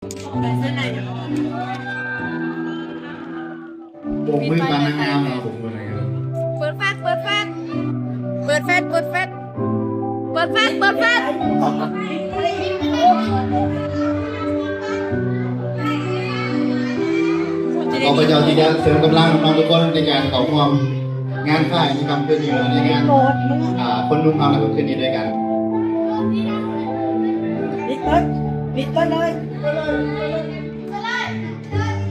ผมมือปานงามเราผมมือไหนครับ เปิดแฟชเปิดแฟชเปิดแฟชเปิดแฟชเปิดแฟชเปิดแฟช ขอพระเจ้าที่จะเสริมกำลังน้องทุกคนในการเข้าร่วมงานค่ายในคำคืนนี้ในงานคนนุ่มเอาในคืนนี้ด้วยกัน ปิดต้นเลย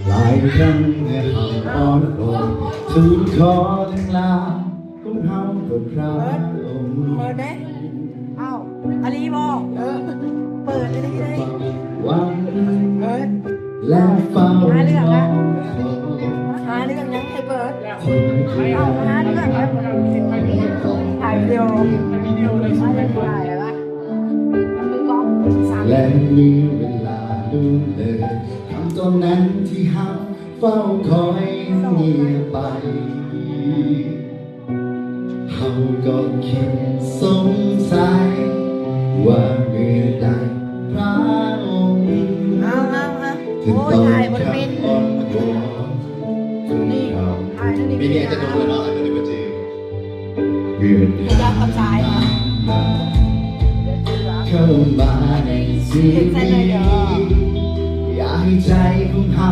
หลายครั้งเมื่อเขาอ่อนโอนทูลขอเรื่องราวของเฮาเปิดพระองค์ เปิดไหมเอ้าอาลีบอกเปิดเลยเลย วัน เปิด และเฝ้า หาเรื่องนะ ขอ หาเรื่องยังให้เปิด ที่ เอ้าหาเรื่องนะถ่ายวิดีโอเลยถ่ายอะไรวะมือกล้องสาม และมีเวลาดูเลยคำตอนนั้นที่เฮาเฝ้าคอยเงียบไปเฮาก็คิดสงสัยว่าเมื่อใดพระองค์ เอาโอ้ยถ่ายบนเป็น นี่ ถ่ายนี่ ปีนี้จะโดนแล้วเนาะอาจจะได้มาเจอเวียน ยอมกับสายมา เข้ามาในชีวิตอย่าให้ใจของเฮา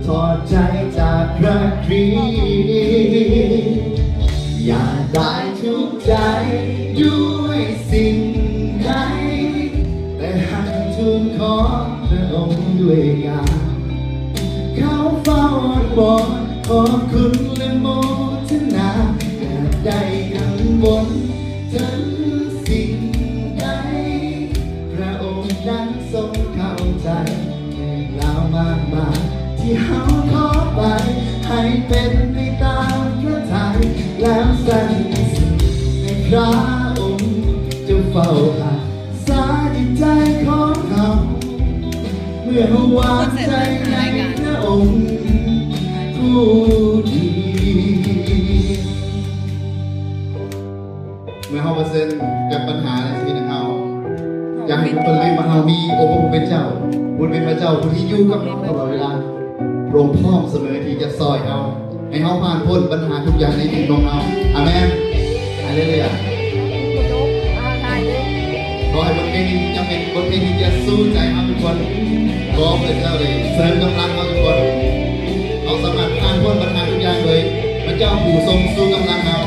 ถอดใจจากพระคริสต์อย่าได้ทุกข์ใจด้วยสิ่งใดแต่ให้ทูลขอพระองค์ด้วยกันเขาเฝ้าอ้อนวอนขอบคุณและโมทนาอย่าได้กังวลถึงสิ่งใดพระองค์นั้นทรงเข้าใจเรื่องราวมากมายที่เฮาขอไปให้เป็นไปตามพระทัยแล้วสันติสุขในพระองค์จะเฝ้ารักษาจิตใจของเขาเมื่อเฮาวางใจในพระองค์ผู้ดีเมื่อเฮาเปอร์เซ็นต์กับปัญหาในชีวิตของเฮาอยากให้ทุกคนลืมว่าเฮามีองค์พระผู้เป็นเจ้าบุญเป็นพระเจ้าผู้ที่อยู่กับเราตลอดเวลาพระองค์พร้อมเสมอที่จะซอยเราให้เฮาผ่านพ้นปัญหาทุกอย่างในชีวิตของเราอาเมนฮาเลลูยา ถ่ายเลย ขอให้บทเพลงนี้จะเป็นบทเพลงที่จะสู้ใจเราทุกคนขอพระเจ้าเลยเสริมกำลังเราทุกคนเราสามารถผ่านพ้นปัญหาทุกอย่างเลยพระเจ้าผู้ทรงสู้กำลังเรา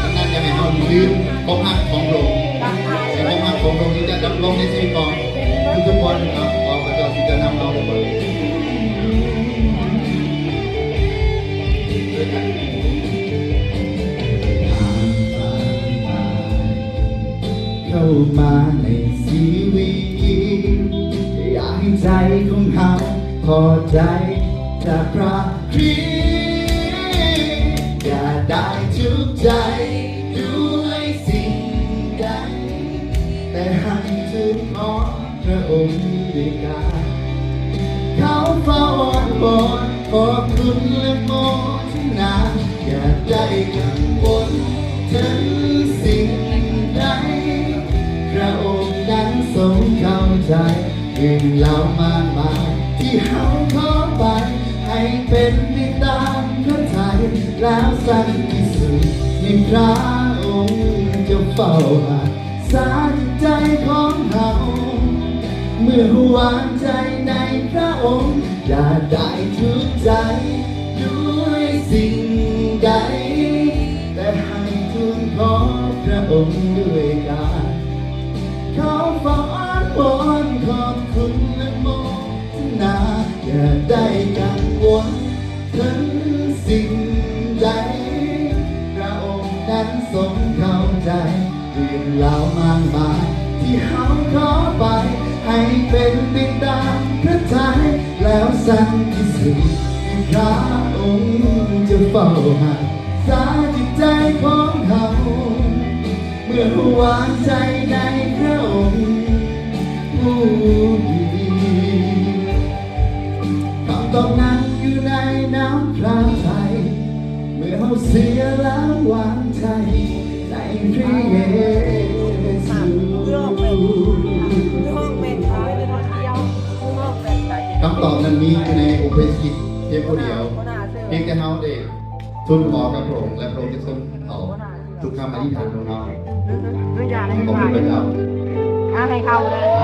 ดังนั้นจะให้เราลืมความหักของพระองค์ให้ความหักของพระองค์ที่จะดำรงในชีวิตของทุกๆคนครับขอพระเจ้าที่จะนำเราทุกคนด้วยกันเข้ามาในชีวิตอยากให้ใจของเขาพอใจจากพระคริสต์อย่าได้ทุกข์ใจด้วยสิ่งใดแต่ให้ทูลขอพระองค์ด้วยกันเขาเฝ้าอ้อนวอนขอบคุณและโมทนาอย่าได้กังวลถึงสิ่งใดพระองค์นั้นทรงเข้าใจเรื่องเล่ามากมายที่เฮาขอไปให้เป็นไปตามพระทัยแล้วสันติสุขในพระองค์จะเฝ้ารักษาจิตใจของเฮาเมื่อวางใจในพระองค์อย่าได้ทุกข์ใจด้วยสิ่งใดแต่ให้ทูลขอพระองค์ด้วยกันเขาเฝ้าอ้อนวอนขอบคุณและโมทนาอย่าได้กังวลถึงสิ่งใดพระองค์นั้นทรงเข้าใจเรื่องราวมากมายที่เฮาขอไปให้เป็นไปตามพระทัยแล้วสันติสุขพระองค์จะเฝ้ารักษาจิตใจของเขาเมื่อวางใจในพระองค์ผู้ดีคำตอบนั้นอยู่ในน้ำพระทัยเมื่อเขาเสียแล้ววางใจในพระเยซู เรื่องเป็นถ่ายเลยคนเดียวเรื่องเป็น ค ำตอบนั้นมีอยู่ในอุปสิทธิ์เพียงผู้เดียว คนหาซื้อ เพียงแต่เฮาเด็กทุนขอกับพระองค์และพระองค์จะทรงตอบทุกคำอธิษฐานของเรา ไม่อยากให้ ขอบ ขา คุณพระเจ้า ให้เข้าเลย